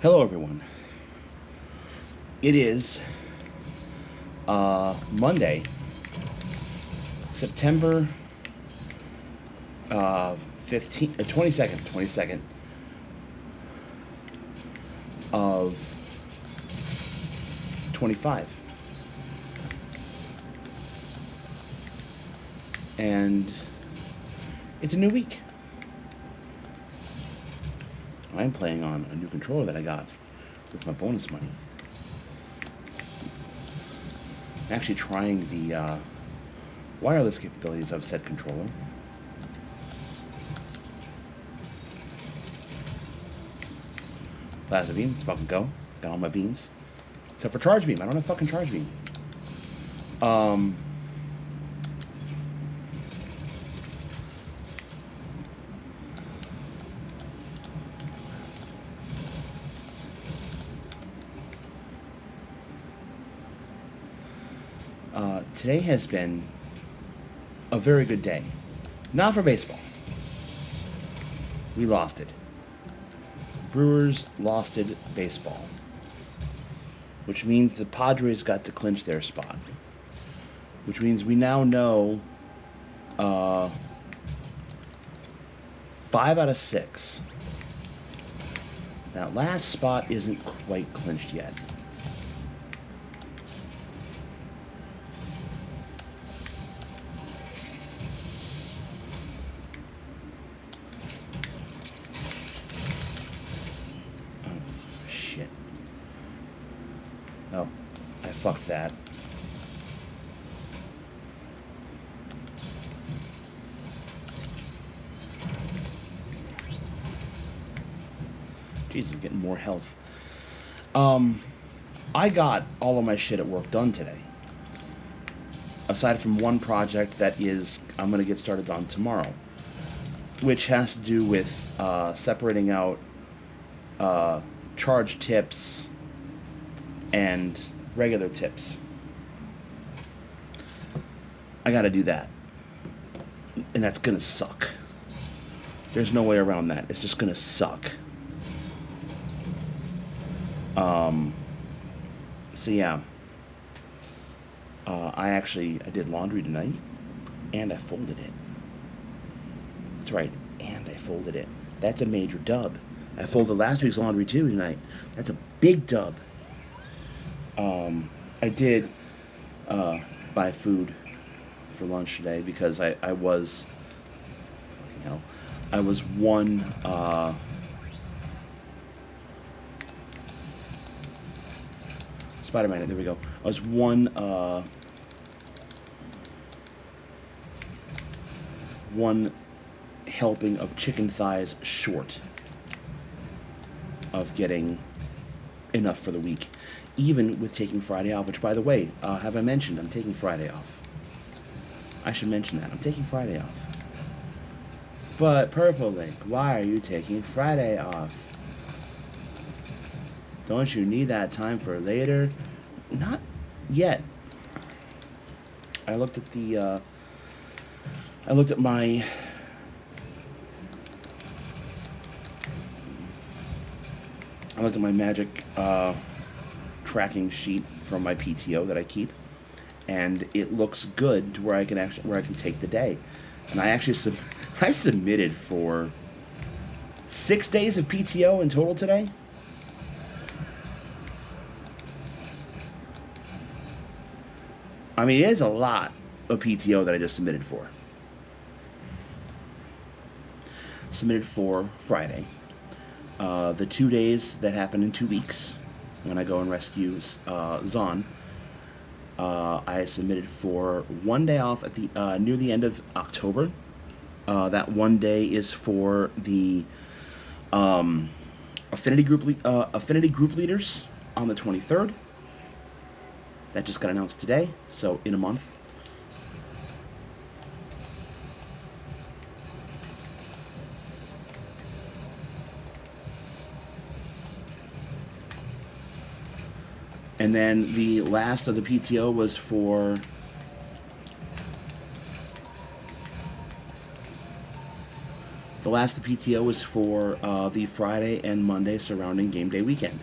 Hello, everyone. It is Monday, September 22nd of 25. And it's a new week. I'm playing on a new controller that I got with my bonus money. I'm actually trying the wireless capabilities of said controller. Plasma beam, let's fucking go. Got all my beams. Except for charge beam. I don't have fucking charge beam. Today has been a very good day. Not for baseball. We lost it. Brewers lost it baseball. Which means the Padres got to clinch their spot. Which means we now know 5 out of 6. That last spot isn't quite clinched yet. Oh, I fucked that. Jesus, getting more health. I got all of my shit at work done today. Aside from one project that I'm going to get started on tomorrow. Which has to do with separating out charge tips and regular tips. I gotta do that. And that's gonna suck. There's no way around that. It's just gonna suck. So yeah. I did laundry tonight. And I folded it. That's right. And I folded it. That's a major dub. I folded last week's laundry too tonight. That's a big dub. I did buy food for lunch today because I was one Spider-Man, there we go. I was one helping of chicken thighs short of getting enough for the week. Even with taking Friday off, which, by the way, have I mentioned I'm taking Friday off? I should mention that. I'm taking Friday off. But, Purple Link, why are you taking Friday off? Don't you need that time for later? Not yet. I looked at my magic tracking sheet from my PTO that I keep, and it looks good to where I can take the day. And I submitted for 6 days of PTO in total today. I mean, it is a lot of PTO that I just submitted for. Submitted for Friday. The 2 days that happen in 2 weeks, when I go and rescue Zahn, I submitted for 1 day off at the near the end of October. That 1 day is for the affinity group leaders on the 23rd. That just got announced today, so in a month. And then the last of the PTO was for The last PTO is for the Friday and Monday surrounding game day weekend.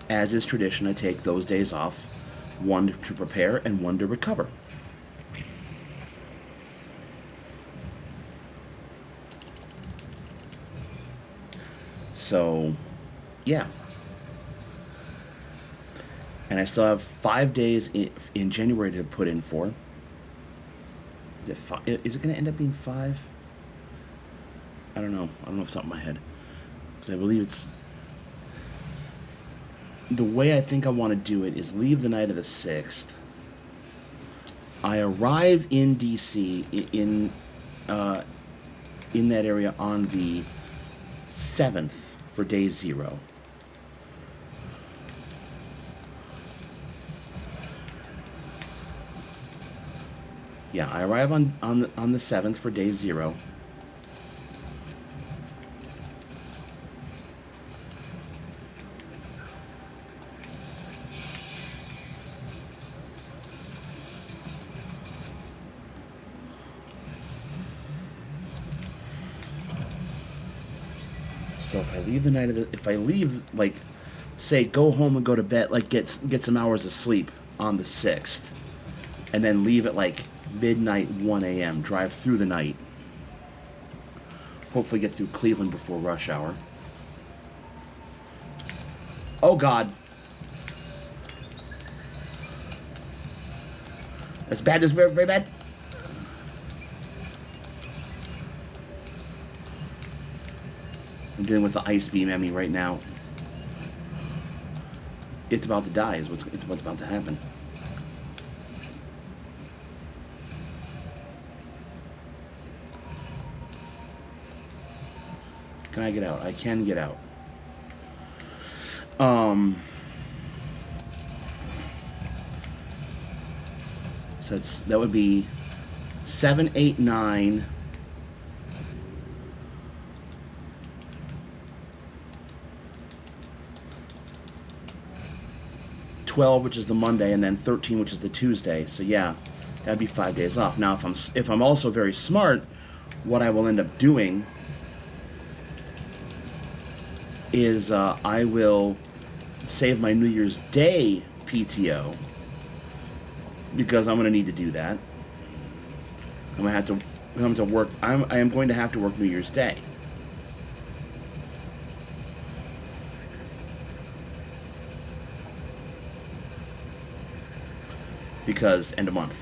As is tradition, I take those days off, one to prepare and one to recover. So, yeah. And I still have 5 days in January to put in for. Is it five? Is it going to end up being 5? I don't know. I don't know off the top of my head. Because I believe it's... The way I think I want to do it is leave the night of the 6th. I arrive in DC in that area on the 7th for day 0. Yeah, I arrive on the 7th for day 0. So if I leave the night of the, if I leave, like, say, go home and go to bed, like, get some hours of sleep on the 6th, and then leave at, like, midnight, 1 a.m., drive through the night, hopefully get through Cleveland before rush hour. Oh, God. That's bad, that's very, very bad. I'm dealing with the ice beam at me right now. It's about to die is what's about to happen. Can I get out? I can get out. So that would be 7, 8, 9. 12, which is the Monday, and then 13, which is the Tuesday. So yeah, that'd be 5 days off. Now, if I'm also very smart, what I will end up doing is I will save my New Year's Day PTO because I'm going to need to do that. I'm going to have to work. I am going to have to work New Year's Day. Because end of month.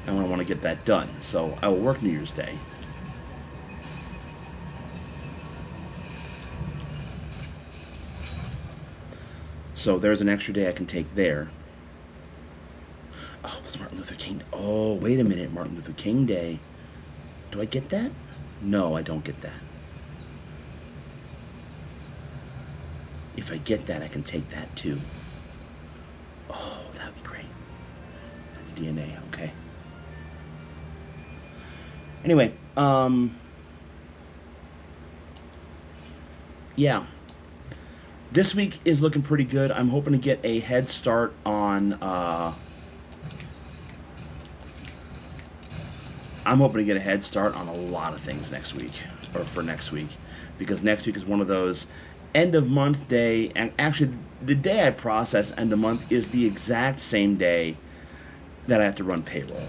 And I want to get that done. So I will work New Year's Day. So there's an extra day I can take there. Oh, it's Martin Luther King. Oh, wait a minute. Martin Luther King Day. Do I get that? No, I don't get that. If I get that, I can take that too. Oh, that would be great. That's DNA, okay. Anyway, yeah. This week is looking pretty good. I'm hoping to get a head start on, I'm hoping to get a head start on a lot of things next week, or for next week, because next week is one of those end of month day, and actually the day I process end of month is the exact same day that I have to run payroll.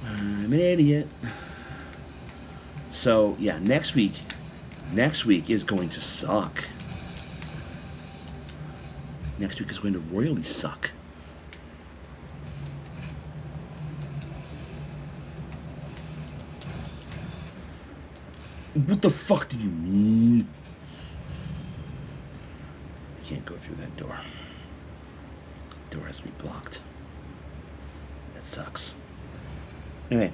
I'm an idiot. So yeah, next week is going to suck. Next week is going to royally suck. What the fuck do you mean? I can't go through that door. The door has to be blocked. That sucks. Anyway,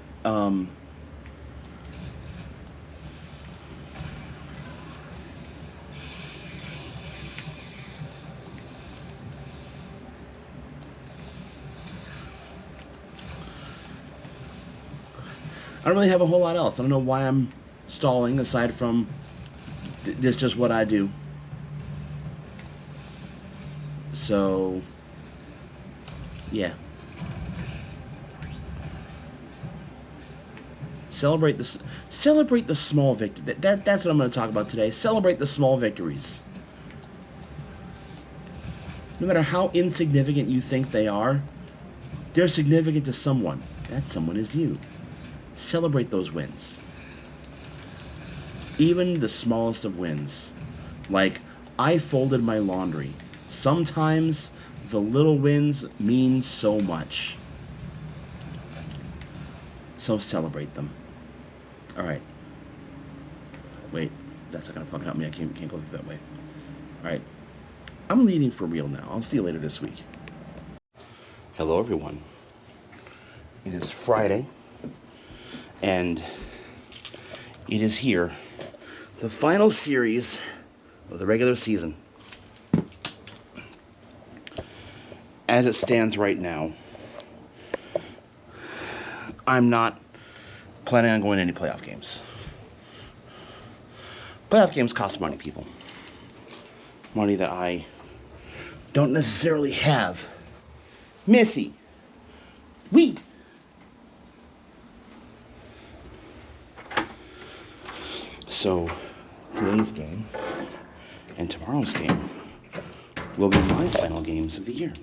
don't really have a whole lot else. I don't know why I'm stalling aside from this just what I do. So, yeah. Celebrate the small victory. That's what I'm going to talk about today. Celebrate the small victories. No matter how insignificant you think they are, they're significant to someone. That someone is you. Celebrate those wins. Even the smallest of wins. Like, I folded my laundry. Sometimes the little wins mean so much. So celebrate them. Alright. Wait, that's not gonna fucking help me. I can't go through that way. Alright. I'm leaving for real now. I'll see you later this week. Hello, everyone. It is Friday, and it is here. The final series of the regular season. As it stands right now, I'm not planning on going to any playoff games. Playoff games cost money, people. Money that I don't necessarily have. Missy! We! So, today's game and tomorrow's game will be my final games of the year.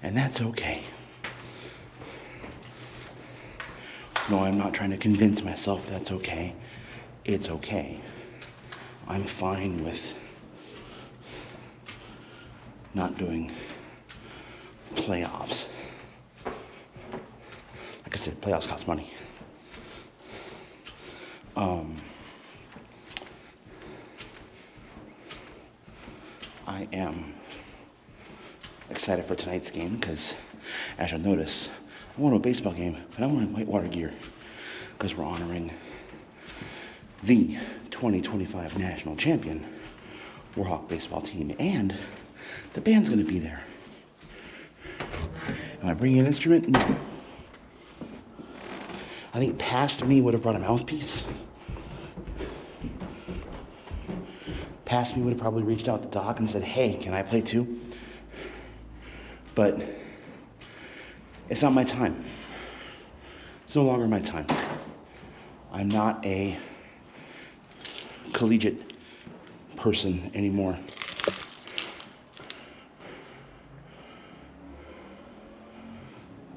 And that's okay. No, I'm not trying to convince myself that's okay. It's okay. I'm fine with not doing playoffs. Like I said, playoffs cost money. I am excited for tonight's game because, as you'll notice, I went to a baseball game, but I'm wearing Whitewater gear because we're honoring the 2025 national champion Warhawk baseball team, and the band's going to be there. Am I bringing an instrument? No. I think past me would have brought a mouthpiece. Past me would have probably reached out to Doc and said, hey, can I play too? But it's not my time. It's no longer my time. I'm not a collegiate person anymore.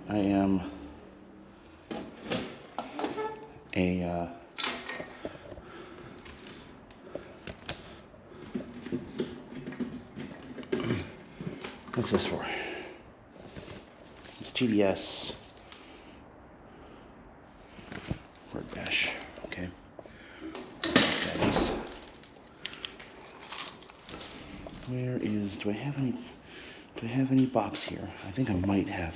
I am a what's this for? It's TDS word bash. Okay. Where is? Do I have any box here? I think I might have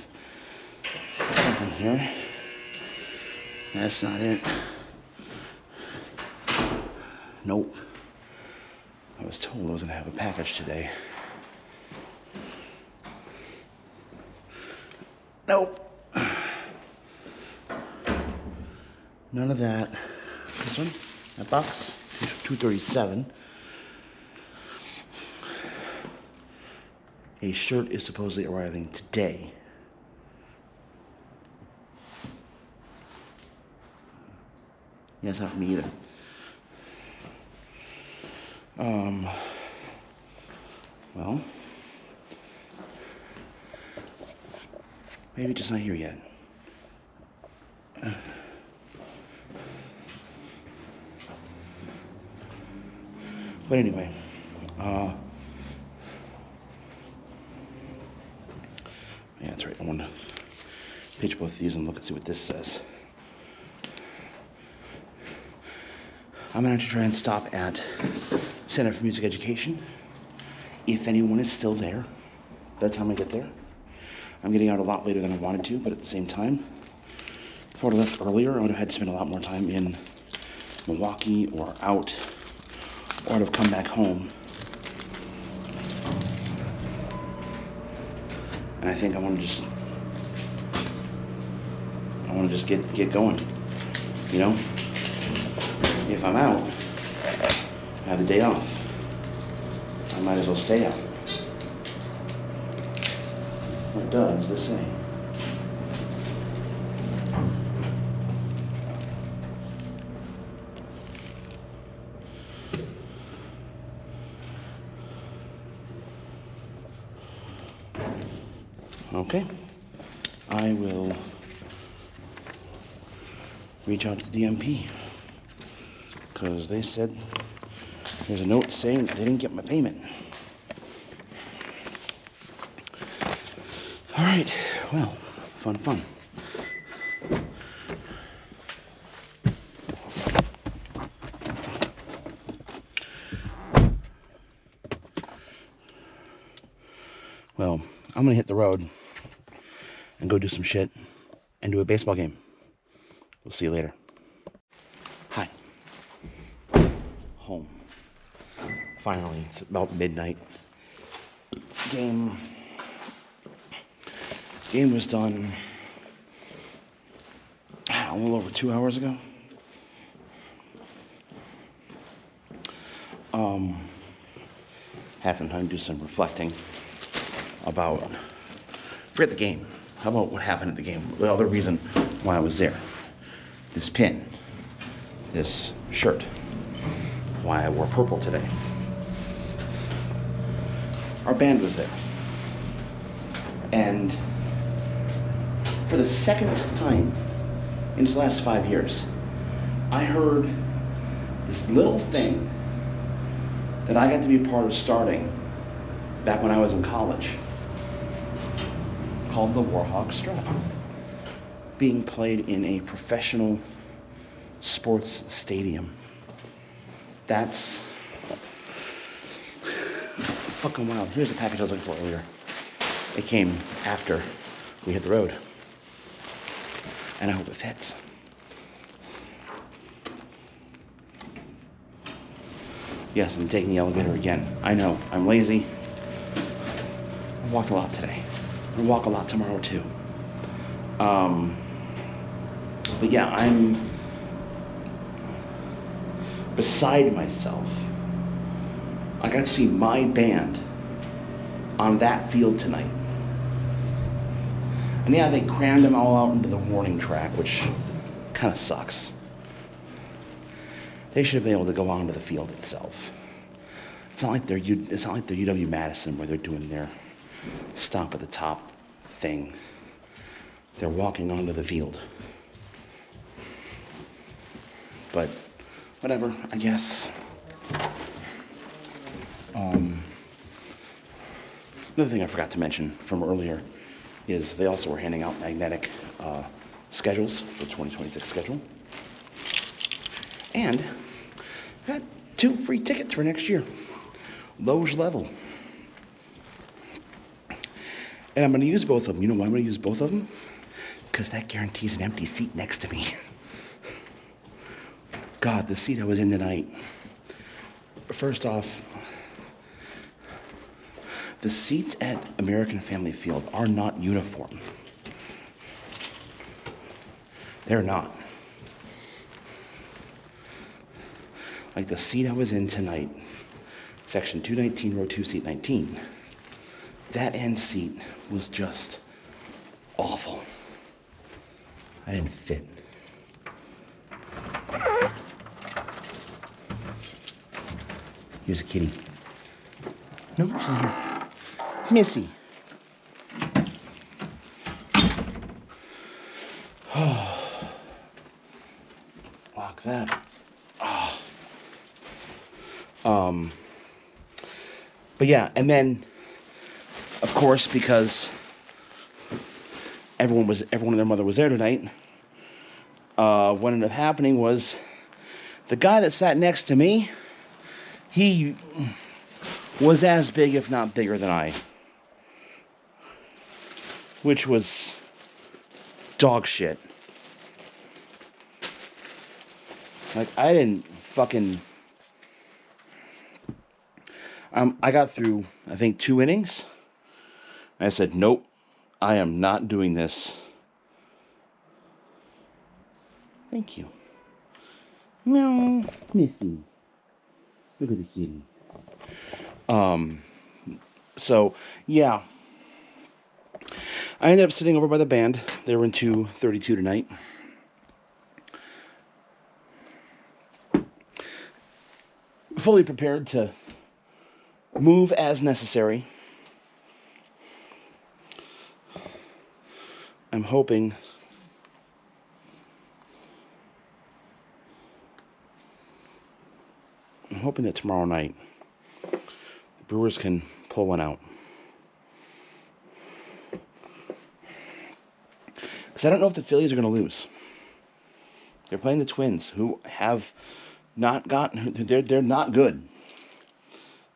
something here. That's not it. Nope. I was told I was gonna have a package today. Nope. None of that. This one? That box? 237. A shirt is supposedly arriving today. Yeah, it's not for me either. Well, maybe it's just not here yet. But anyway, yeah, that's right. I want to pitch both of these and look and see what this says. I'm going to try and stop at Center for Music Education, if anyone is still there by the time I get there. I'm getting out a lot later than I wanted to, but at the same time, if I would have left earlier, I would have had to spend a lot more time in Milwaukee or out, or I'd have come back home. And I think I want to just want to just get going. You know, if I'm out, I have the day off. I might as well stay out. What does this say? Okay, I will reach out to the DMP because they said there's a note saying they didn't get my payment. All right, well, fun. Well, I'm gonna hit the road and go do some shit and do a baseball game. We'll see you later. Hi. Home. Finally, it's about midnight. Game was done a little over 2 hours ago. Had some time to do some reflecting about, forget the game. How about what happened at the game? The other reason why I was there. This pin, this shirt, why I wore purple today. Our band was there. And for the second time in these last 5 years, I heard this little thing that I got to be a part of starting back when I was in college, called the Warhawk Strut, being played in a professional sports stadium. That's fucking wild. Here's the package I was looking for earlier. It came after we hit the road, and I hope it fits. Yes, I'm taking the elevator again. I know, I'm lazy. I walked a lot today. I'll walk a lot tomorrow too. But yeah, I'm beside myself. I got to see my band on that field tonight. And yeah, they crammed them all out into the warning track, which kind of sucks. They should have been able to go onto the field itself. It's not like they're UW-Madison where they're doing their stop at the top thing. They're walking onto the field. But whatever, I guess. Another thing I forgot to mention from earlier is they also were handing out magnetic schedules for the 2026 schedule. And got 2 free tickets for next year. Loge level. And I'm going to use both of them. You know why I'm going to use both of them? Because that guarantees an empty seat next to me. God, the seat I was in tonight. First off, the seats at American Family Field are not uniform. They're not. Like the seat I was in tonight, section 219, row 2, seat 19, that end seat was just awful. I didn't fit. Here's a kitty. No, she's not here. Missy. Lock that. But yeah, and then, of course, because everyone and their mother was there tonight, what ended up happening was the guy that sat next to me, he was as big, if not bigger than I, which was dog shit. Like, I didn't fucking... I got through, I think, 2 innings. I said, nope, I am not doing this Thank you. Meow. Missy. Look at the kitty. So, yeah. I ended up sitting over by the band. They were in 232 tonight. Fully prepared to move as necessary. I'm hoping that tomorrow night the Brewers can pull one out. Because I don't know if the Phillies are going to lose. They're playing the Twins, who have not gotten... They're not good.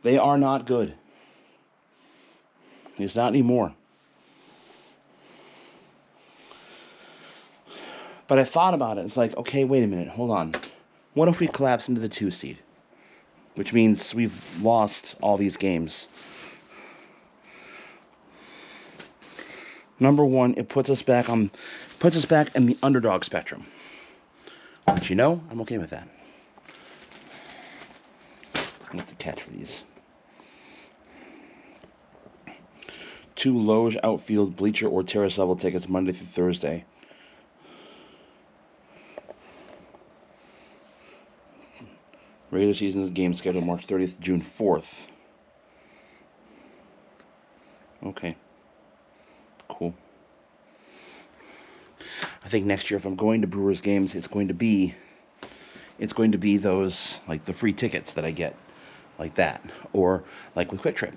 They are not good. It's not anymore. But I thought about it. It's like, okay, wait a minute. Hold on. What if we collapse into the 2 seed? Which means we've lost all these games. Number one, it puts us back in the underdog spectrum. But you know, I'm okay with that. What's the catch for these? 2 Loge outfield bleacher or terrace level tickets Monday through Thursday. Regular season's game scheduled March 30th, June 4th. Okay. Cool. I think next year, if I'm going to Brewers games, it's going to be those, like the free tickets that I get, like that, or like with Quick Trip.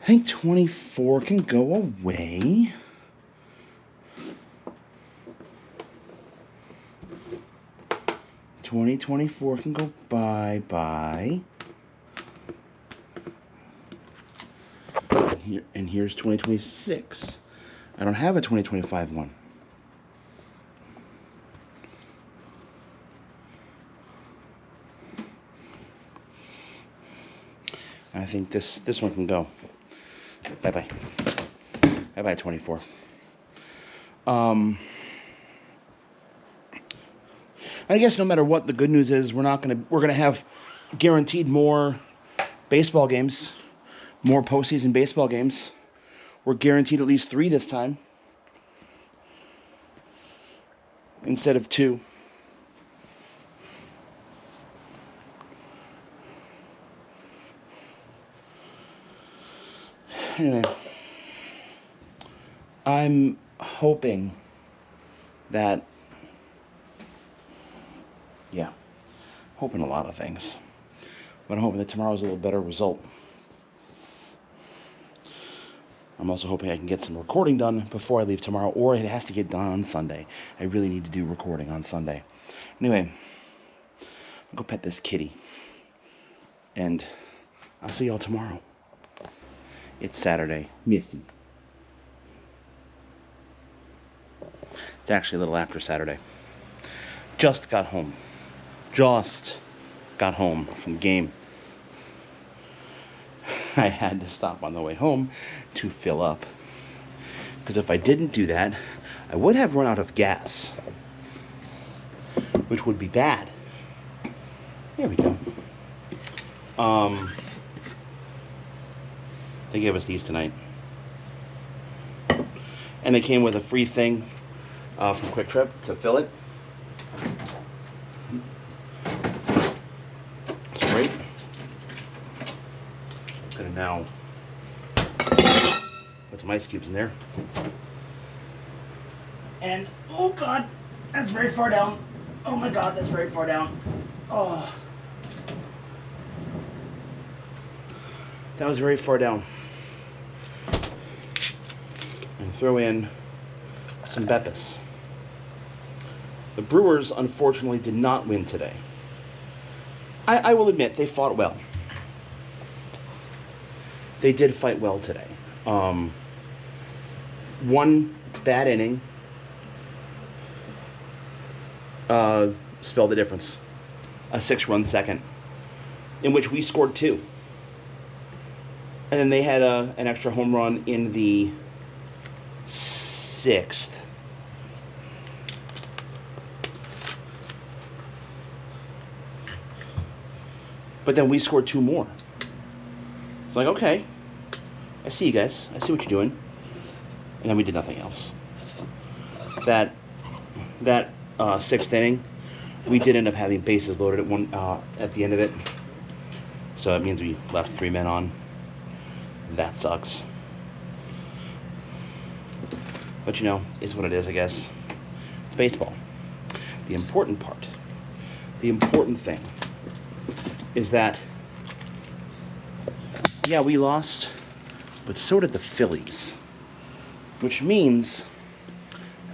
I think 24 can go away. $2024 can go bye-bye. And here's 2026. I don't have a 2025 one. I think this one can go. Bye-bye. Bye-bye, 24. I guess no matter what, the good news is we're gonna have guaranteed more baseball games, more postseason baseball games. We're guaranteed at least 3 this time instead of 2. Anyway, I'm hoping that, yeah, hoping a lot of things, but I'm hoping that tomorrow's a little better result. I'm also hoping I can get some recording done before I leave tomorrow, or it has to get done on Sunday. I really need to do recording on Sunday. Anyway, I'll go pet this kitty, and I'll see y'all tomorrow. It's Saturday. Missy. It's actually a little after Saturday. Just got home from the game. I had to stop on the way home to fill up, because if I didn't do that, I would have run out of gas, which would be bad. There we go. They gave us these tonight, and they came with a free thing from Quick Trip to fill it. It's great. I'm gonna now put some ice cubes in there. And oh god, that's very far down. Oh my god, that's very far down. Oh, that was very far down. And throw in some Beppis. The Brewers, unfortunately, did not win today. I will admit, they fought well. They did fight well today. One bad inning spelled the difference. A 6-run second, in which we scored 2. And then they had an extra home run in the 6th But then we scored 2 more. It's like, okay, I see you guys. I see what you're doing. And then we did nothing else. That 6th inning, we did end up having bases loaded at the end of it. So that means we left 3 men on. That sucks. But you know, it's what it is, I guess. It's baseball. The important part, the important thing, is that, yeah, we lost, but so did the Phillies. Which means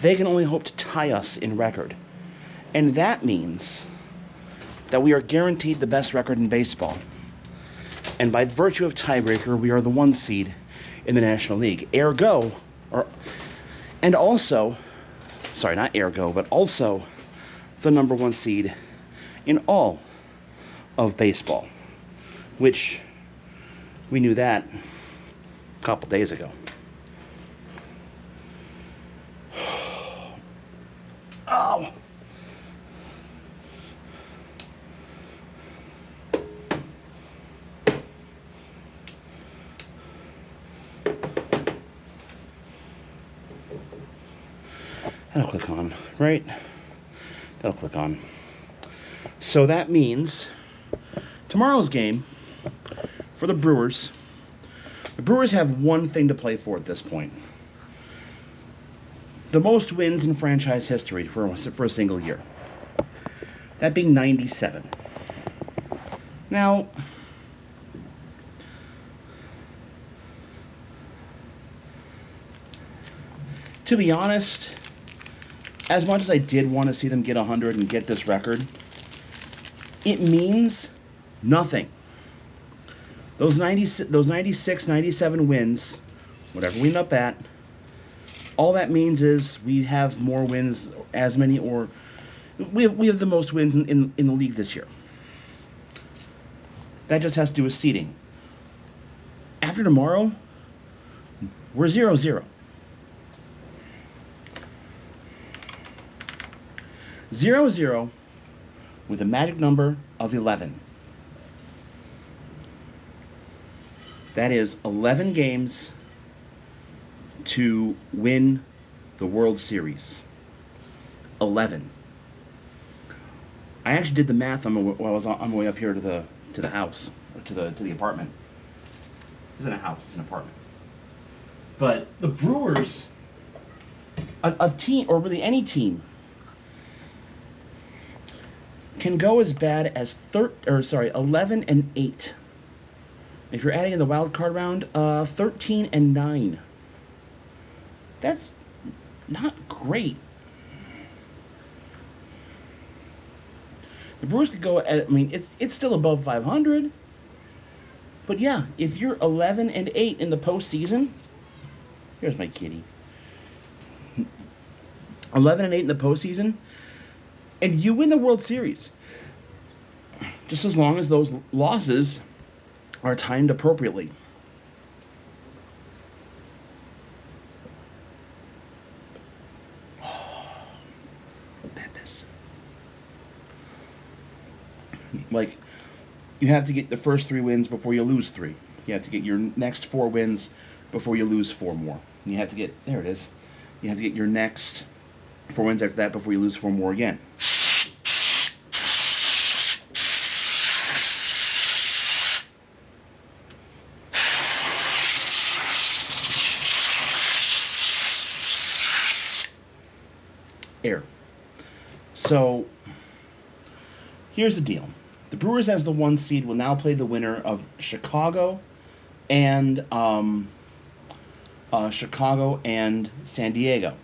they can only hope to tie us in record. And that means that we are guaranteed the best record in baseball. And by virtue of tiebreaker, we are the 1 seed in the National League. Ergo, and also, sorry, not ergo, but also the number 1 seed in all of baseball, which we knew that a couple days ago. Oh. That'll click on, right? That'll click on. So that means tomorrow's game for the Brewers have one thing to play for at this point. The most wins in franchise history for a single year. That being 97. Now, to be honest, as much as I did want to see them get 100 and get this record, it means nothing. Those 96, 97 wins, whatever we end up at, all that means is we have more wins, as many, or we have the most wins in the league this year. That just has to do with seeding. After tomorrow, we're 0-0. 0-0 with a magic number of 11. That is 11 games to win the World Series. 11. I actually did the math while I was on my way up here to the house, or to the apartment. This isn't a house; it's an apartment. But the Brewers, a team, or really any team, can go as bad as 11-8. If you're adding in the wild card round, 13-9. That's not great. The Brewers could go at, I mean, it's still above 500. But yeah, if you're 11-8 in the postseason, here's my kitty. 11-8 in the postseason, and you win the World Series. Just as long as those losses are timed appropriately. Like, you have to get the first 3 wins before you lose 3. You have to get your next 4 wins before you lose 4 more. And you have to get, there it is. You have to get your next 4 wins after that before you lose 4 more again. Air. So, here's the deal. The Brewers, as the 1 seed, will now play the winner of Chicago and San Diego.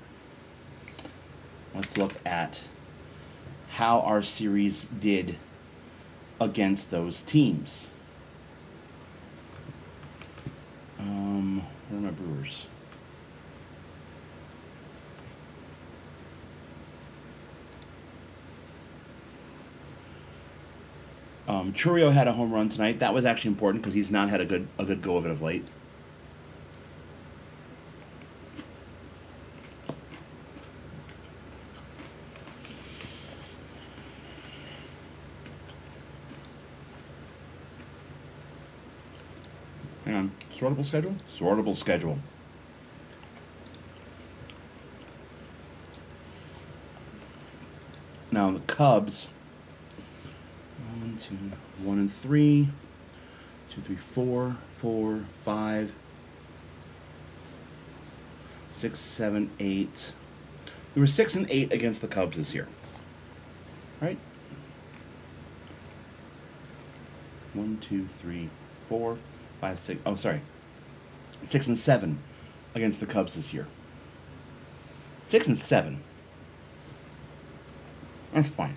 Let's look at how our series did against those teams. Where are my Brewers? Chourio had a home run tonight. That was actually important because he's not had a good go of it of late. Hang on. Sortable schedule? Sortable schedule. Now the Cubs. 1 and 3. 2, 3, 4, 4, 5, 6, 7, 8. We were 6 and 8 against the Cubs this year. Right? 1, 2, 3, 4, 5, 6. Oh, sorry. 6 and 7 against the Cubs this year. 6 and 7. That's fine.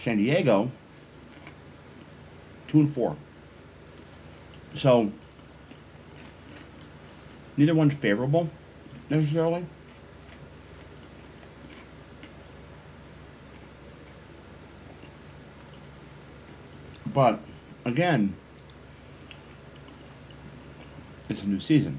San Diego, 2 and 4. So neither one's favorable necessarily. But again, it's a new season.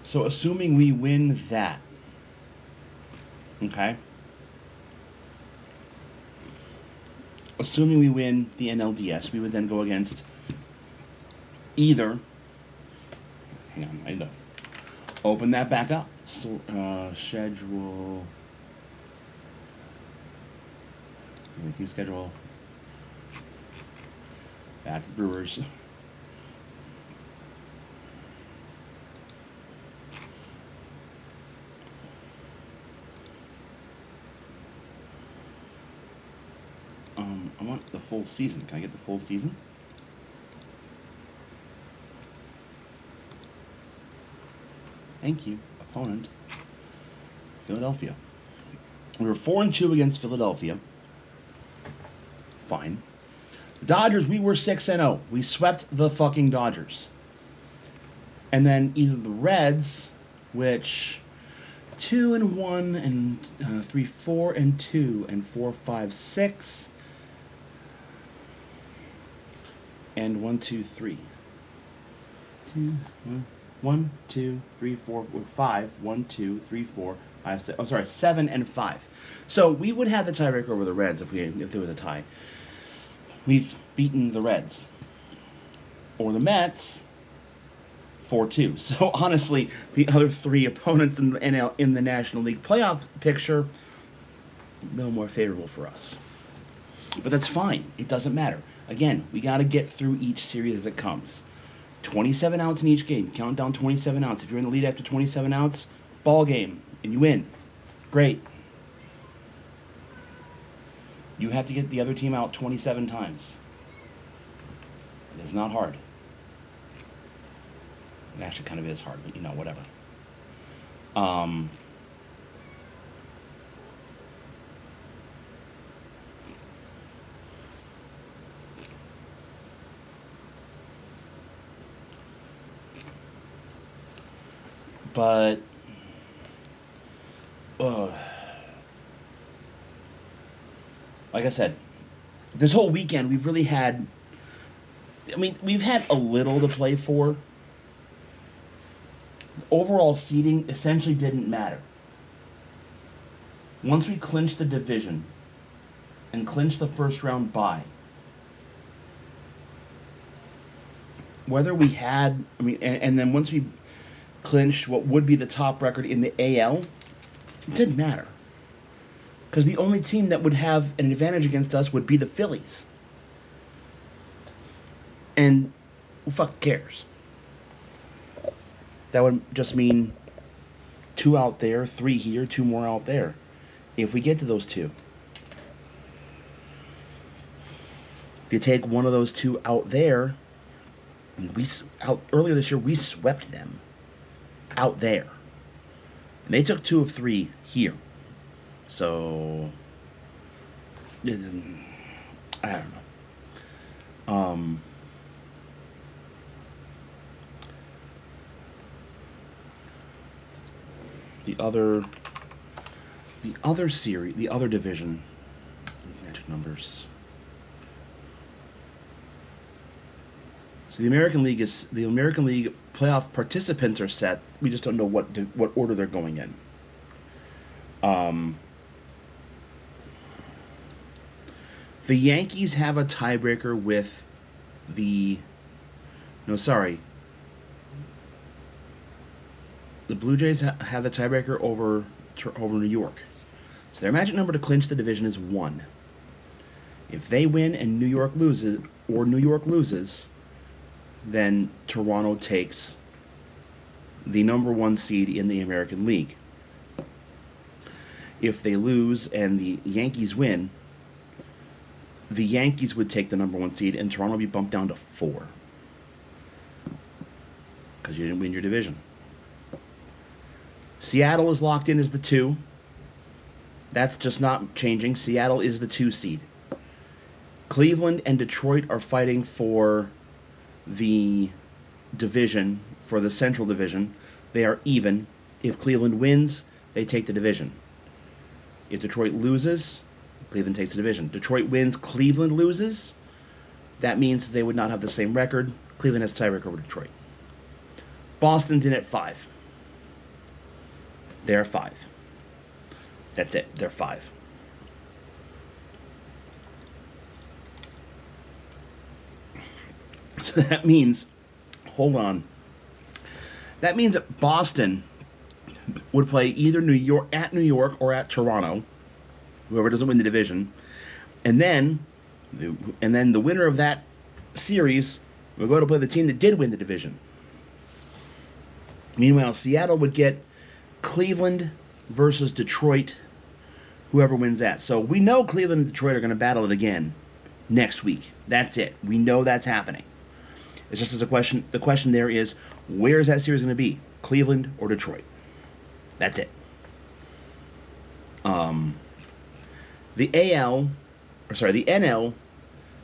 So assuming we win that, okay? Assuming we win the NLDS, we would then go against either, hang on, I need to open that back up. So, schedule, team schedule, back to Brewers. I want the full season. Can I get the full season? Thank you. Opponent, Philadelphia. We were 4 and 2 against Philadelphia. Fine. Dodgers, we were 6 and 0. We swept the fucking Dodgers. And then either the Reds, which 2 and 1 and 3, 4 and 2 and 4, 5, 6. And 1, 2, 3. 1, 2, 3, 4, 5. 1, 2, 3, 4, 5, 6. Oh, sorry, 7 and 5. So we would have the tiebreaker over the Reds if there was a tie. We've beaten the Reds or the Mets 4-2. So honestly, the other three opponents in the National League playoff picture, no more favorable for us. But that's fine. It doesn't matter. Again, we got to get through each series as it comes. 27 outs in each game. Count down 27 outs. If you're in the lead after 27 outs, ball game, and you win. Great. You have to get the other team out 27 times. It is not hard. It actually kind of is hard, but you know, whatever. But like I said, this whole weekend we've really had, I mean, we've had a little to play for. Overall seeding essentially didn't matter. Once we clinched the division and clinched the first round bye, whether we had, I mean, and then once we clinched what would be the top record in the AL, it didn't matter. Because the only team that would have an advantage against us would be the Phillies. And who fuck cares? That would just mean 2 out there, 3 here, 2 more out there. If we get to those 2. If you take one of those 2 out there, earlier this year we swept them out there. And they took 2 of 3 here. So I don't know. The other series, the other division, magic numbers. So the American League playoff participants are set. We just don't know what order they're going in. The Yankees have a tiebreaker with the. No, sorry. The Blue Jays have the tiebreaker over New York. So their magic number to clinch the division is 1. If they win and New York loses, then Toronto takes the number 1 seed in the American League. If they lose and the Yankees win, the Yankees would take the number 1 seed and Toronto would be bumped down to 4. Because you didn't win your division. Seattle is locked in as the 2. That's just not changing. Seattle is the 2 seed. Cleveland and Detroit are fighting for the division, for the Central Division. They are even. If Cleveland wins, they take the division. If Detroit loses, Cleveland takes the division. Detroit wins, Cleveland loses. That means they would not have the same record. Cleveland has tiebreaker over Detroit. Boston's in at 5. They're 5. That's it. They're 5. So that means, hold on. That means that Boston would play either New York or at Toronto, whoever doesn't win the division, and then the winner of that series will go to play the team that did win the division. Meanwhile, Seattle would get Cleveland versus Detroit, whoever wins that. So we know Cleveland and Detroit are going to battle it again next week. That's it. We know that's happening. It's just a question. The question there is, where is that series going to be? Cleveland or Detroit? That's it. The NL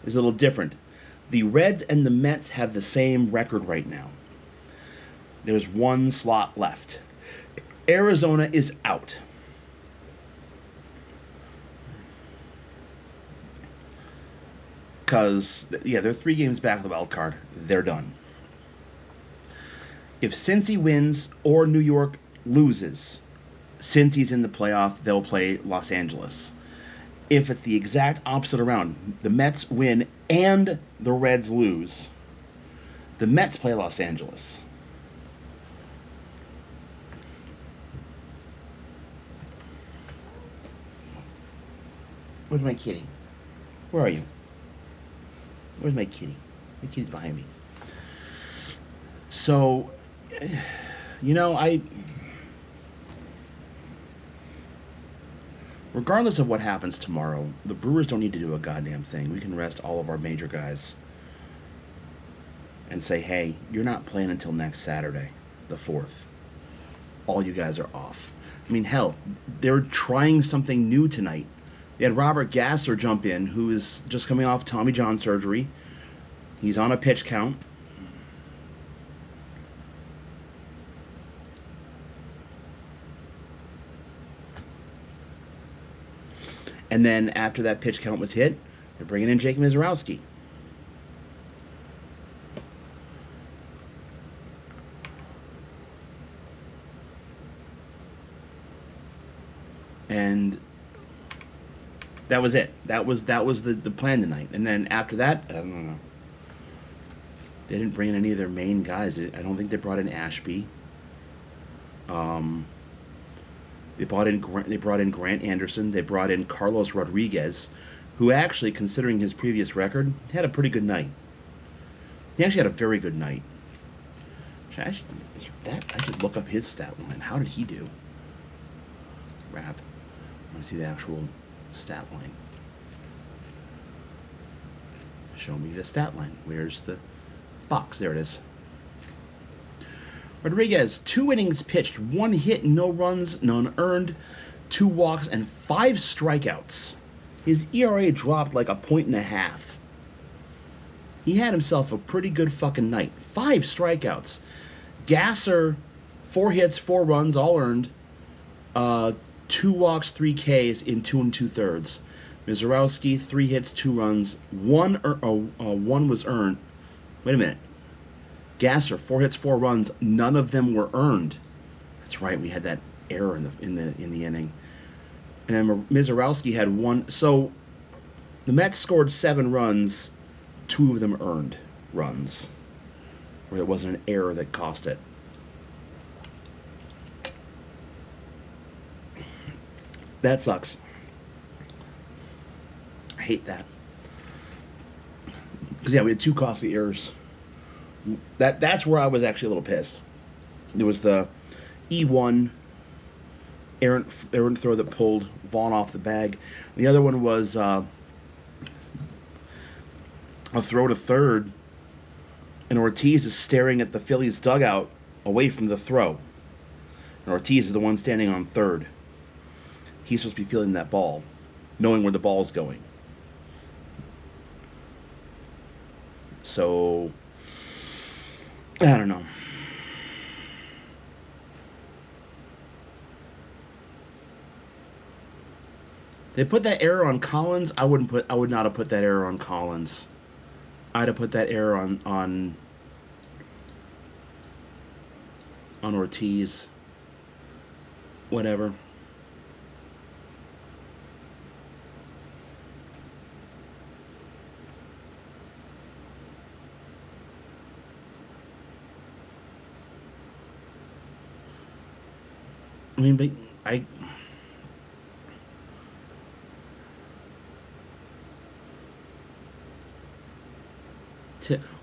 is a little different. The Reds and the Mets have the same record right now. There's 1 slot left. Arizona is out. Because, they're 3 games back of the wild card. They're done. If Cincy wins or New York loses, Cincy's in the playoff, they'll play Los Angeles. If it's the exact opposite around, the Mets win and the Reds lose, the Mets play Los Angeles. Where's my kitty? Where are you? Where's my kitty? My kitty's behind me. So, regardless of what happens tomorrow, the Brewers don't need to do a goddamn thing. We can rest all of our major guys and say, hey, you're not playing until next Saturday, the 4th. All you guys are off. I mean, hell, they're trying something new tonight. They had Robert Gasser jump in, who is just coming off Tommy John surgery. He's on a pitch count. And then after that pitch count was hit, they're bringing in Jake Mizorowski. And that was it. That was the plan tonight. And then after that, I don't know. They didn't bring in any of their main guys. I don't think they brought in Ashby. They brought in Grant Anderson. They brought in Carlos Rodriguez, who actually, considering his previous record, had a pretty good night. He actually had a very good night. I should look up his stat line. How did he do? Rap. I want to see the actual stat line. Show me the stat line. Where's the box? There it is. Rodriguez, 2 innings pitched, 1 hit, no runs, none earned, 2 walks, and 5 strikeouts. His ERA dropped like 1.5. He had himself a pretty good fucking night. 5 strikeouts. Gasser, 4 hits, 4 runs, all earned. 2 walks, 3 Ks in 2 2/3. Mizorowski, 3 hits, 2 runs, 1 was earned. Wait a minute. Gasser, 4 hits, 4 runs. None of them were earned. That's right. We had that error in the inning. And Mizorowski had 1. So the Mets scored 7 runs. 2 of them earned runs, where there wasn't an error that cost it. That sucks. I hate that. Because, yeah, we had 2 costly errors. That's where I was actually a little pissed. There was the E1 errant throw that pulled Vaughn off the bag. The other one was a throw to third, and Ortiz is staring at the Phillies dugout away from the throw. And Ortiz is the one standing on third. He's supposed to be feeling that ball, knowing where the ball is going. So, I don't know. They put that error on Collins. I would not have put that error on Collins. I'd have put that error on Ortiz. Whatever. I mean, but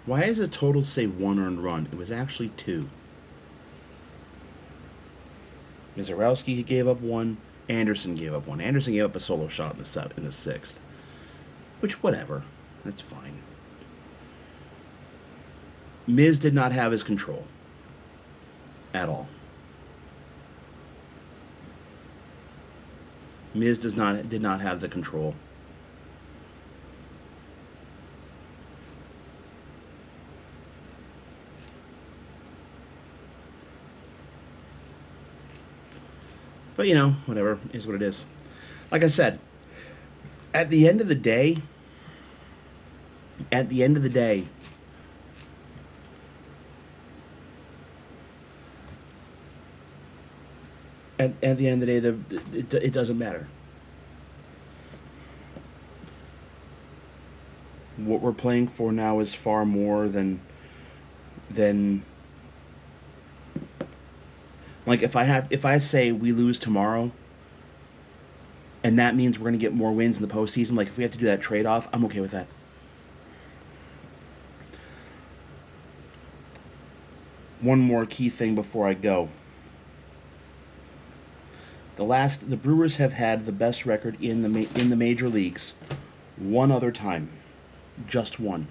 why does the total say 1 earned run? It was actually 2. Mizorowski gave up 1. Anderson gave up 1. Anderson gave up a solo shot in the 6th. Which, whatever. That's fine. Miz did not have his control. At all. Miz did not have the control. But, you know, whatever, is what it is. Like I said, at the end of the day, at the end of the day, it doesn't matter. What we're playing for now is far more than like if I say we lose tomorrow, and that means we're going to get more wins in the postseason, like if we have to do that trade-off, I'm okay with that. One more key thing before I go. The Brewers have had the best record in the major leagues one other time, just one,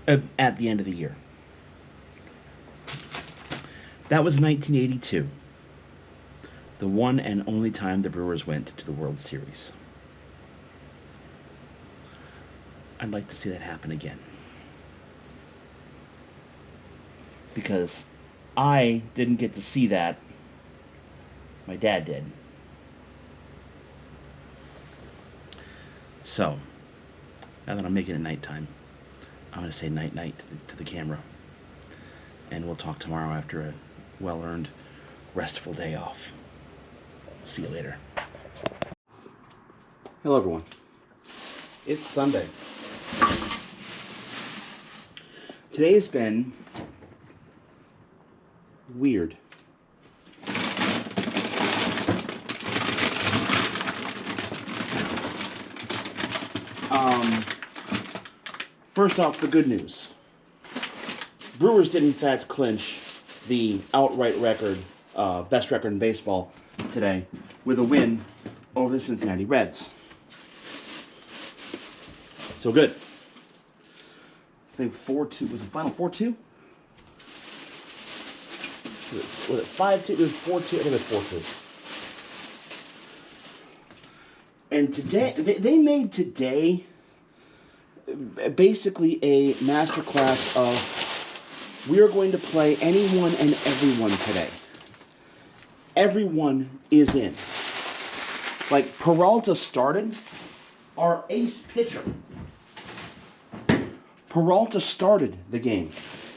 at the end of the year. That was 1982, the one and only time the Brewers went to the World Series. I'd like to see that happen again. Because I didn't get to see that. My dad did. So, now that I'm making it nighttime, I'm going to say night-night to the camera. And we'll talk tomorrow after a well-earned, restful day off. See you later. Hello, everyone. It's Sunday. Today's been weird. First off, the good news. Brewers did in fact clinch the outright record, best record in baseball today, with a win over the Cincinnati Reds. So good. I think 4-2. Was it final 4-2? Was it 5-2? It was 4-2. I think it was 4-2. And today, they made today basically a masterclass of we are going to play anyone and everyone today. Everyone is in. Like, Peralta started, our ace pitcher. Peralta started the game.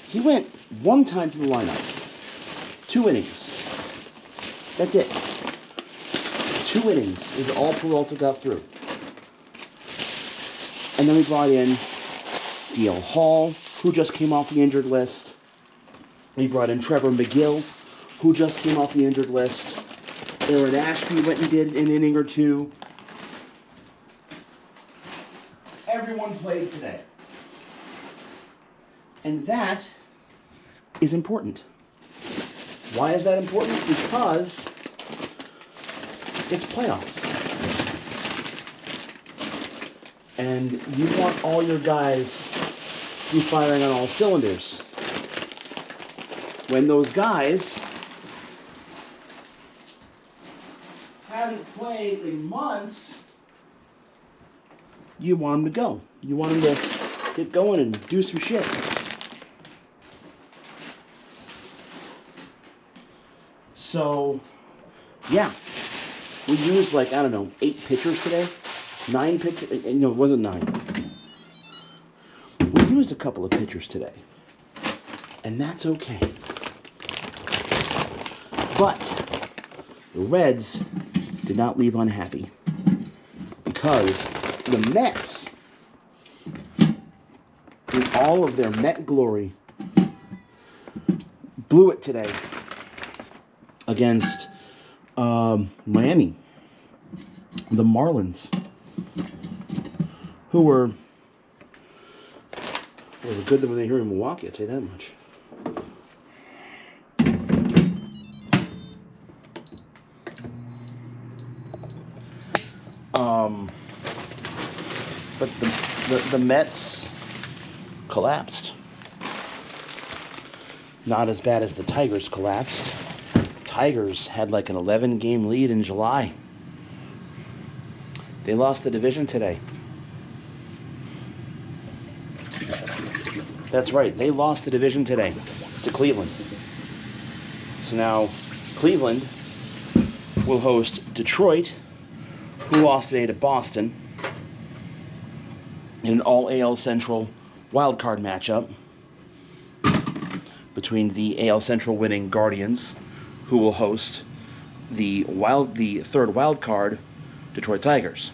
He went one time to the lineup. 2 innings. That's it. 2 innings is all Peralta got through. And then we brought in D.L. Hall, who just came off the injured list. We brought in Trevor McGill, who just came off the injured list. Aaron Ashby went and did an inning or two. Everyone played today. And that is important. Why is that important? Because it's playoffs. And you want all your guys to be firing on all cylinders. When those guys haven't played in months, you want them to go. You want them to get going and do some shit. So, yeah. We used 8 pitchers today. 9 pitchers. No, it wasn't 9. We used a couple of pitchers today. And that's okay. But the Reds did not leave unhappy. Because the Mets, in all of their Met glory, blew it today against Miami, the Marlins, who were good when they were in Milwaukee, I'll tell you that much. But the Mets collapsed. Not as bad as the Tigers collapsed. Tigers had an 11-game lead in July. They lost the division today. That's right, they lost the division today to Cleveland. So now Cleveland will host Detroit, who lost today to Boston, in an all-AL Central wildcard matchup between the AL Central winning Guardians, who will host the third wildcard Detroit Tigers.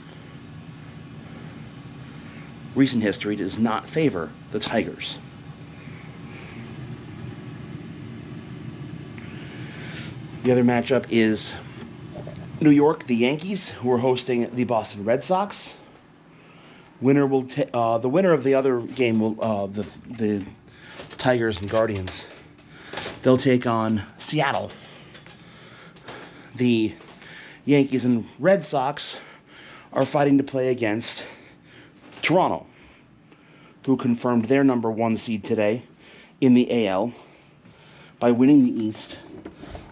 Recent history does not favor the Tigers. The other matchup is New York, the Yankees, who are hosting the Boston Red Sox. The winner of the other game will the Tigers and Guardians. They'll take on Seattle. The Yankees and Red Sox are fighting to play against Toronto, who confirmed their number 1 seed today in the AL by winning the East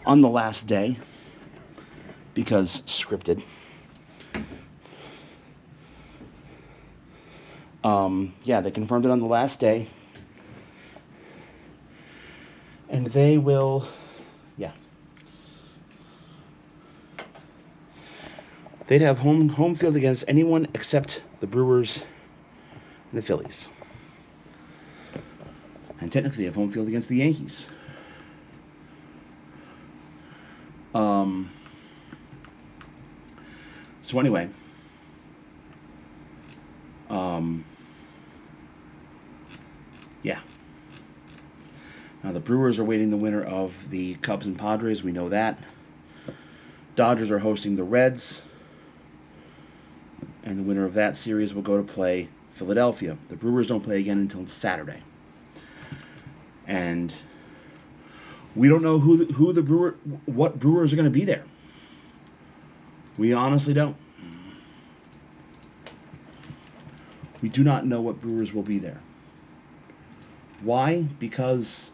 on the last day, because scripted. They confirmed it on the last day. And they will, they'd have home field against anyone except the Brewers and the Phillies. And technically they have home field against the Yankees. So anyway, now the Brewers are waiting the winner of the Cubs and Padres. We know that. Dodgers are hosting the Reds, and the winner of that series will go to play Philadelphia. The Brewers don't play again until Saturday, and we don't know what Brewers are going to be there. We honestly don't. We do not know what Brewers will be there. Why? Because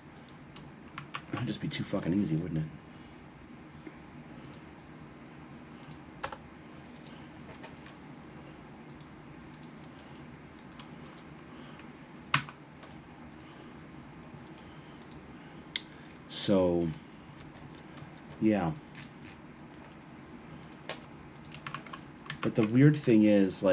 it would just be too fucking easy, wouldn't it? So, yeah. But the weird thing is,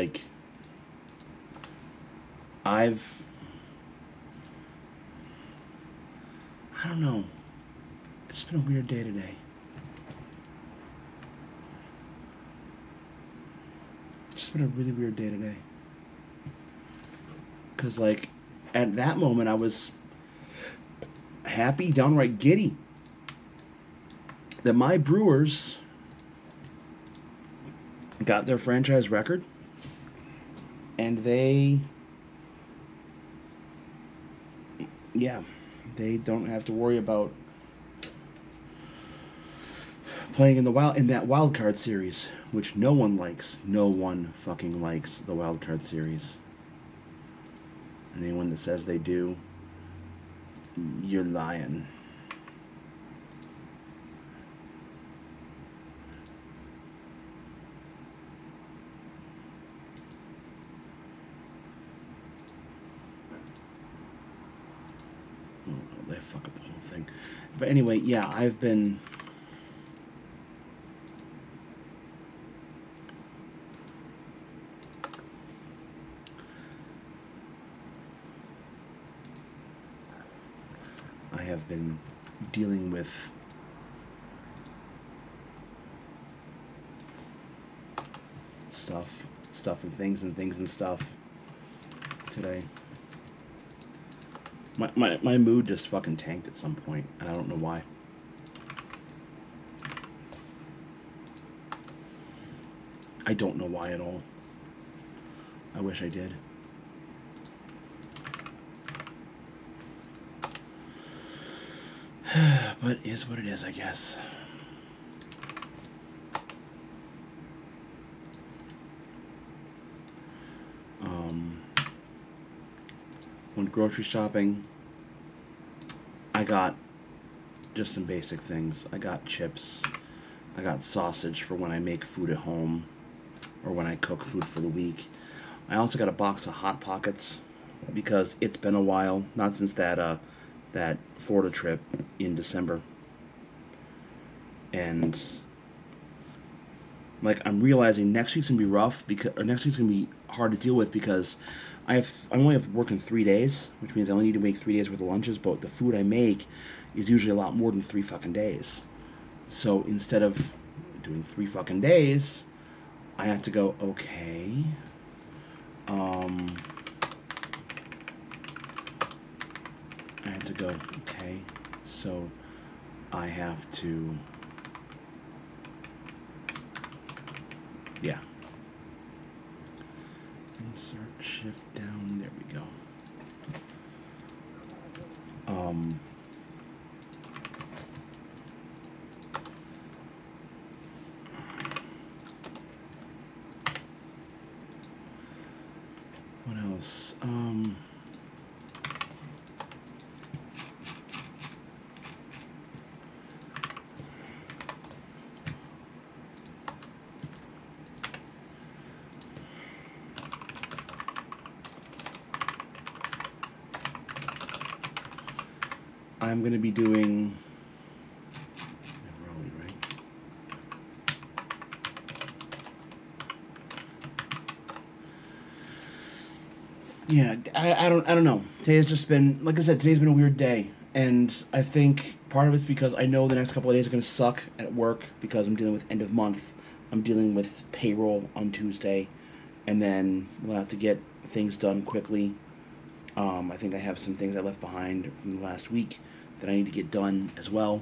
I don't know. It's been a weird day today. It's been a really weird day today. Because, like, at that moment, I was happy, downright giddy, that my Brewers got their franchise record, and they don't have to worry about playing in that wild card series, which no one likes. No one fucking likes the wild card series. And anyone that says they do, you're lying. Oh, they fuck up the whole thing. But anyway, yeah, I've been... I have been dealing with stuff and things and stuff today. My mood just fucking tanked at some point, and I don't know why. I don't know why at all. I wish I did. But it is what it is, I guess. Went grocery shopping. I got just some basic things. I got chips. I got sausage for when I make food at home or when I cook food for the week. I also got a box of Hot Pockets because it's been a while, not since that Florida trip in December. And like, I'm realizing next week's gonna be rough next week's gonna be hard to deal with because I'm only working 3 days, which means I only need to make 3 days worth of lunches, but the food I make is usually a lot more than 3 fucking days. So instead of doing 3 fucking days, I have to go, okay, I have to go, okay, so I have to, yeah. Insert shift down, there we go. What else? I'm going to be doing Raleigh, right? Yeah, I don't know. Today's just been, like I said, today's been a weird day, and I think part of it's because I know the next couple of days are going to suck at work because I'm dealing with end of month. I'm dealing with payroll on Tuesday, and then we'll have to get things done quickly. I think I have some things I left behind from the last week that I need to get done as well.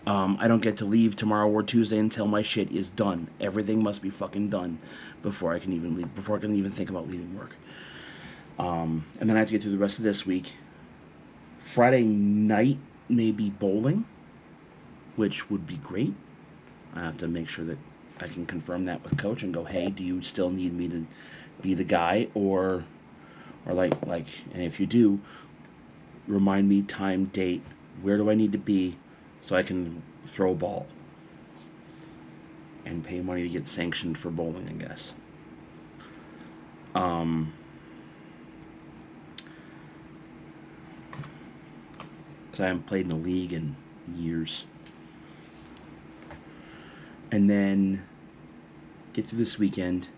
I don't get to leave tomorrow or Tuesday until my shit is done. Everything must be fucking done before I can even leave, before I can even think about leaving work. And then I have to get through the rest of this week. Friday night, maybe bowling, which would be great. I have to make sure that I can confirm that with Coach and go, hey, do you still need me to be the guy, or like, and if you do, remind me time, date, where do I need to be so I can throw a ball and pay money to get sanctioned for bowling, I guess. Because I haven't played in a league in years. And then get through this weekend.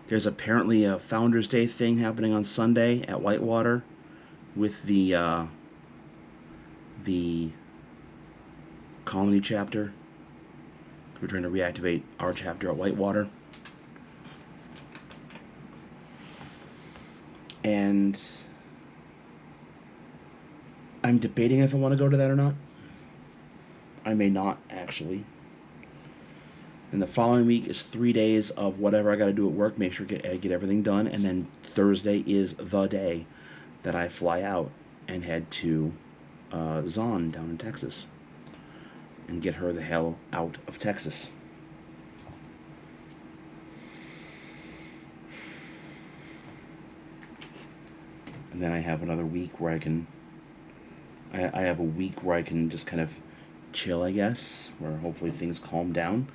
There's apparently a Founders Day thing happening on Sunday at Whitewater with the the Colony chapter. We're trying to reactivate our chapter at Whitewater. And I'm debating if I want to go to that or not. I may not, actually. And the following week is 3 days of whatever I got to do at work, make sure I get everything done, and then Thursday is the day that I fly out and head to Zahn down in Texas and get her the hell out of Texas. And then I have another week where I have a week where I can just kind of chill, I guess, where hopefully things calm down.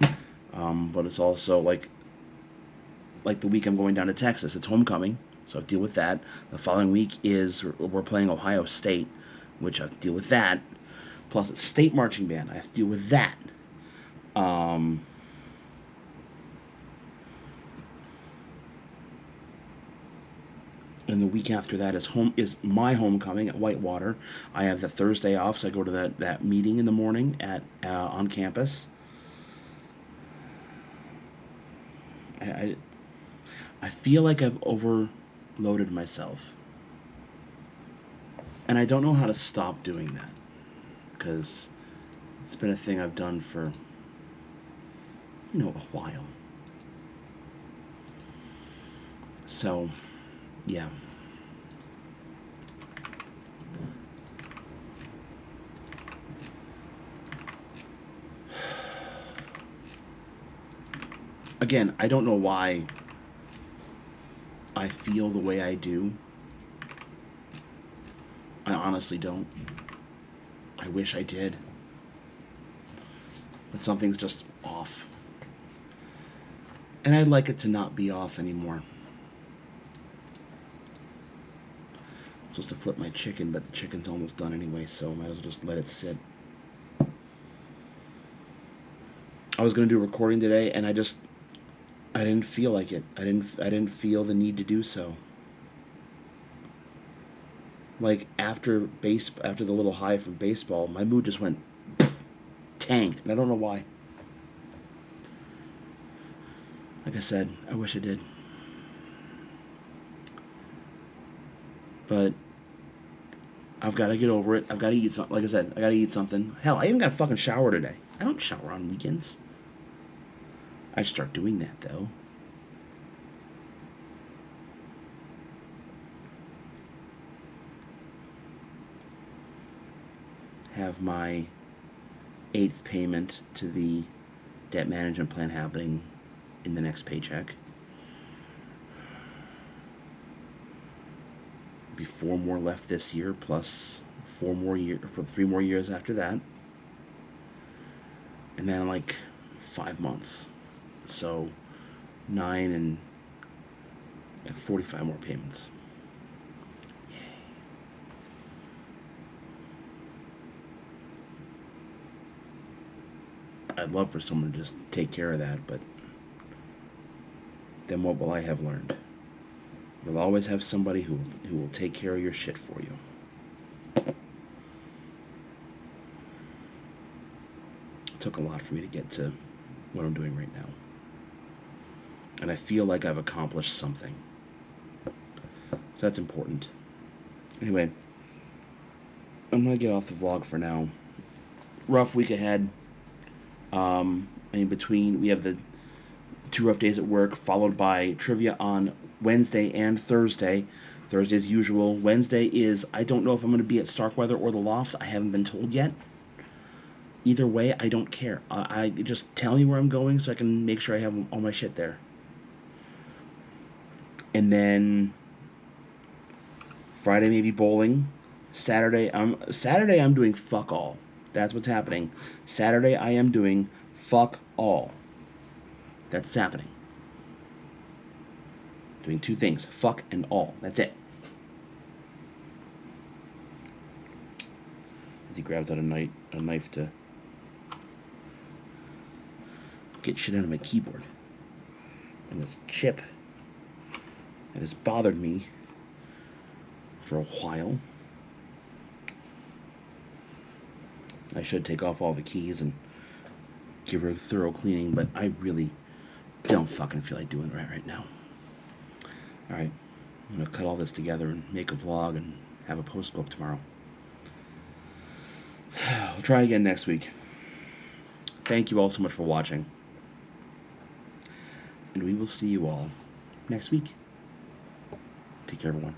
But it's also like the week I'm going down to Texas. It's homecoming, so I have to deal with that. The following week is we're playing Ohio State, which I have to deal with that. Plus it's state marching band. I have to deal with that. And the week after that is my homecoming at Whitewater. I have the Thursday off, so I go to that meeting in the morning at on campus. I feel like I've overloaded myself, and I don't know how to stop doing that, because it's been a thing I've done for a while. So yeah. Again, I don't know why I feel the way I do. I honestly don't. I wish I did. But something's just off. And I'd like it to not be off anymore. I'm supposed to flip my chicken, but the chicken's almost done anyway, so I might as well just let it sit. I was going to do a recording today, and I didn't feel like it. I didn't feel the need to do so. Like after the little high from baseball, my mood just went tanked, and I don't know why. Like I said, I wish I did. But I've got to get over it. I've got to eat something. Like I said, I got to eat something. Hell, I even got a fucking shower today. I don't shower on weekends. I should start doing that, though. Have my 8th payment to the debt management plan happening in the next paycheck. Be 4 more left this year, plus 3 more years after that. And then like 5 months. So 9 and 45 more payments. Yay. I'd love for someone to just take care of that, but then what will I have learned? You'll always have somebody who will take care of your shit for you. It took a lot for me to get to what I'm doing right now. And I feel like I've accomplished something. So that's important. Anyway, I'm going to get off the vlog for now. Rough week ahead. In between, we have the 2 rough days at work, followed by trivia on Wednesday and Thursday. Thursday as usual. Wednesday is, I don't know if I'm going to be at Starkweather or the Loft. I haven't been told yet. Either way, I don't care. I just tell me where I'm going so I can make sure I have all my shit there. And then Friday maybe bowling. Saturday I'm doing fuck all. That's what's happening. Saturday I am doing fuck all. That's happening. Doing 2 things. Fuck and all. That's it. As he grabs out a knife to get shit out of my keyboard. And this chip that has bothered me for a while. I should take off all the keys and give her a thorough cleaning, but I really don't fucking feel like doing it right now. Alright, I'm gonna cut all this together and make a vlog and have a post go up tomorrow. I'll try again next week. Thank you all so much for watching. And we will see you all next week. Take care, everyone.